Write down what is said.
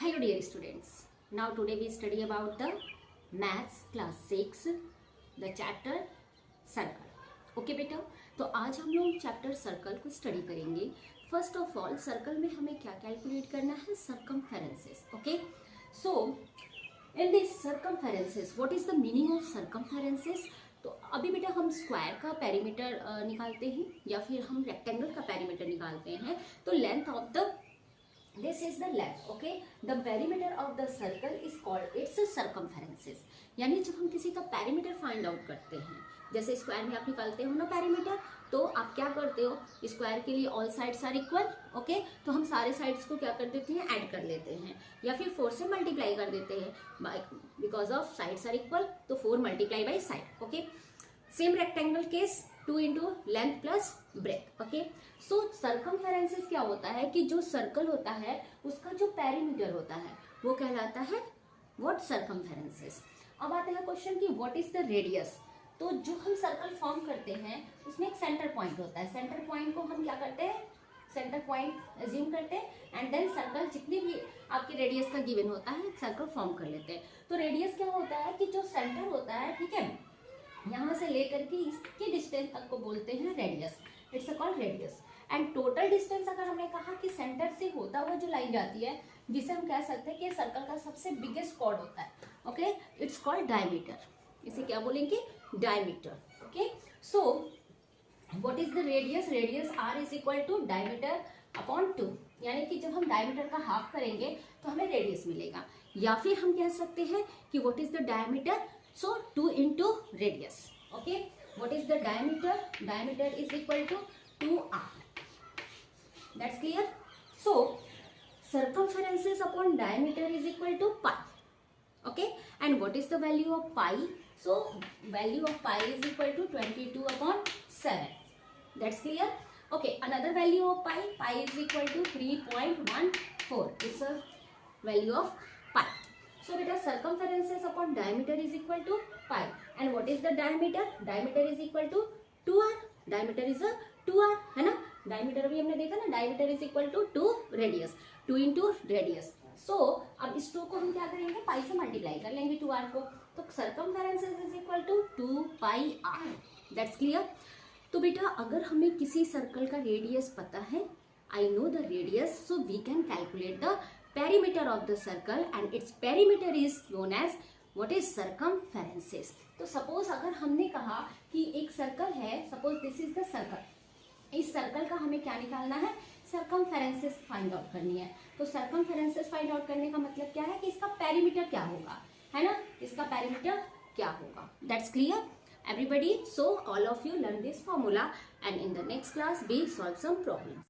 Hello dear students, now today we study about the maths class 6 the chapter circle. Okay बेटा, तो आज हम लोग चैप्टर सर्कल को स्टडी करेंगे. फर्स्ट ऑफ ऑल सर्कल में हमें क्या कैलकुलेट करना है? Circumferences. Okay, so in this circumferences what is the meaning of circumferences? तो अभी बेटा हम स्क्वायर का पेरीमीटर निकालते हैं या फिर हम रेक्टेंगल का पेरीमीटर निकालते हैं. तो length of the this is the length. Okay, the perimeter of the circle is called its circumferences. यानी जब हम किसी का पेरीमीटर फाइंड आउट करते हैं, जैसे स्क्वायर में आप निकालते हो ना पेरीमीटर, तो आप क्या करते हो? स्क्वायर के लिए all sides are equal. Okay, तो हम सारे साइड्स को क्या कर देते हैं? ऐड कर लेते हैं या फिर 4 से मल्टीप्लाई कर देते हैं. Because of sides are equal, तो 4 multiply by side. Okay, same rectangle case 2 into length plus breadth. Okay, so circumferences क्या होता है कि जो सर्कल होता है उसका जो पेरीमीटर होता है वो कहलाता है व्हाट? सर्कमफेरेंसेस. अब आता है क्वेश्चन कि व्हाट इज द रेडियस. तो जो हम सर्कल फॉर्म करते हैं उसमें एक सेंटर पॉइंट होता है. सेंटर पॉइंट को हम क्या करते हैं? सेंटर पॉइंट एज्यूम करते हैं एंड देन सर्कल जितनी भी आपके रेडियस का गिवन होता है सर्कल फॉर्म कर लेते हैं. तो रेडियस क्या होता है कि जो सेंटर होता है, ठीक है, यहाँ से लेकर के इसकी डिस्टेंस तक को बोलते हैं radius. It's called radius. And total distance अगर हमने कहा कि सेंटर से होता हुआ जो लाइन जाती है, जिसे हम कह सकते हैं कि सर्कल का सबसे बिगेस्ट कॉर्ड होता है. Okay, it's called diameter. इसे क्या बोलेंगे? Diameter. Okay, so what is the radius? Radius r is equal to diameter upon 2. यानी कि जब हम डायमीटर का हाफ करेंगे तो हमें रेडियस मिलेगा. या फिर हम कह सकते हैं कि what is the diameter? So 2 into radius. Okay, what is the diameter? Diameter is equal to 2r. That's clear. So circumferences upon diameter is equal to pi. Okay, and what is the value of pi? So value of pi is equal to 22 upon 7. That's clear. Okay, another value of pi. Pi is equal to 3.14. It's a value of pi. So beta circumferences upon diameter is equal to pi. And what is the diameter? Diameter is equal to 2r. Diameter is a 2r, है ना? Diameter अभी हमने देखा ना, diameter is equal to 2 radius. 2 into radius. So अब इस 2 को हम क्या करेंगे? पाई से मल्टीप्लाई कर लेंगे 2r को. तो circumferences is equal to 2 pi r. That's clear? तो बेटा अगर हमें किसी सर्कल का रेडियस पता है, I know the radius, so we can calculate the perimeter of the circle and its perimeter is known as what is circumferences. तो suppose अगर हमने कहा कि एक सर्कल है, suppose this is the circle, इस सर्कल का हमें क्या निकालना है? सर्कमफेरेंसेस फाइंड आउट करनी है. तो सर्कमफेरेंसेस फाइंड आउट करने का मतलब क्या है कि इसका पेरीमीटर क्या होगा, है ना? इसका पेरीमीटर क्या होगा? That's clear everybody. So all of you learn this formula and in the next class we solve some problems.